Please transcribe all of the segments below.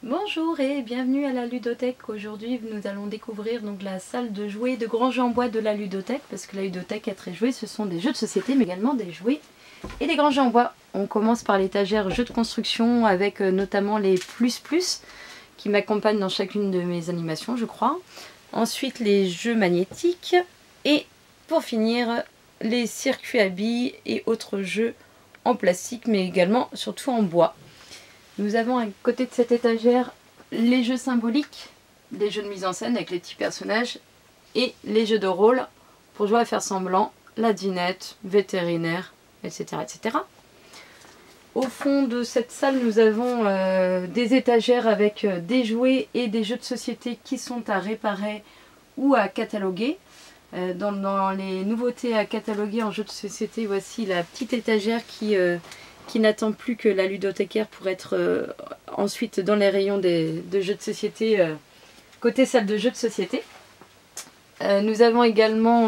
Bonjour et bienvenue à la ludothèque. Aujourd'hui nous allons découvrir donc la salle de jouets de grands jeux en bois de la ludothèque, parce que la ludothèque est très jouée, ce sont des jeux de société mais également des jouets et des grands jeux en bois. On commence par l'étagère jeux de construction avec notamment les plus qui m'accompagnent dans chacune de mes animations je crois. Ensuite les jeux magnétiques et pour finir les circuits à billes et autres jeux en plastique mais également surtout en bois. Nous avons à côté de cette étagère les jeux symboliques, les jeux de mise en scène avec les petits personnages et les jeux de rôle pour jouer à faire semblant, la dinette, vétérinaire, etc. etc. Au fond de cette salle, nous avons des étagères avec des jouets et des jeux de société qui sont à réparer ou à cataloguer. Dans les nouveautés à cataloguer en jeux de société, voici la petite étagère qui n'attend plus que la ludothécaire pour être ensuite dans les rayons de jeux de société, côté salle de jeux de société. Nous avons également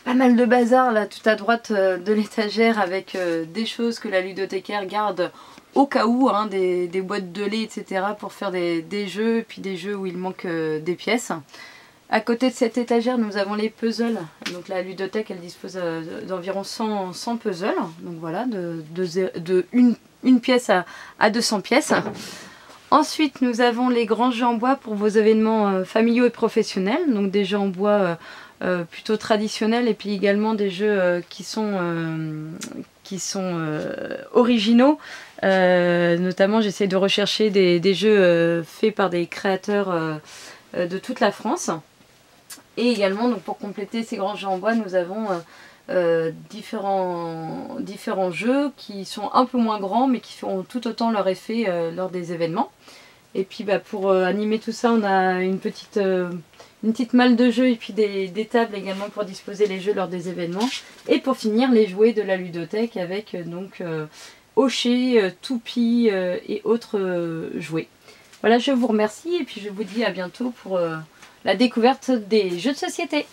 pas mal de bazar là tout à droite de l'étagère avec des choses que la ludothécaire garde au cas où, hein, des boîtes de lait, etc. pour faire des jeux, et puis des jeux où il manque des pièces. À côté de cette étagère, nous avons les puzzles. Donc la ludothèque, elle dispose d'environ 100 puzzles. Donc voilà, de une pièce à 200 pièces. Ensuite, nous avons les grands jeux en bois pour vos événements familiaux et professionnels. Donc des jeux en bois plutôt traditionnels et puis également des jeux qui sont originaux. Notamment, j'essaie de rechercher des jeux faits par des créateurs de toute la France. Et également, donc pour compléter ces grands jeux en bois, nous avons différents jeux qui sont un peu moins grands mais qui font tout autant leur effet lors des événements. Et puis pour animer tout ça, on a une petite malle de jeux et puis des tables également pour disposer les jeux lors des événements. Et pour finir, les jouets de la ludothèque avec donc hochets, toupies et autres jouets. Voilà, je vous remercie et puis je vous dis à bientôt pour la découverte des jeux de société.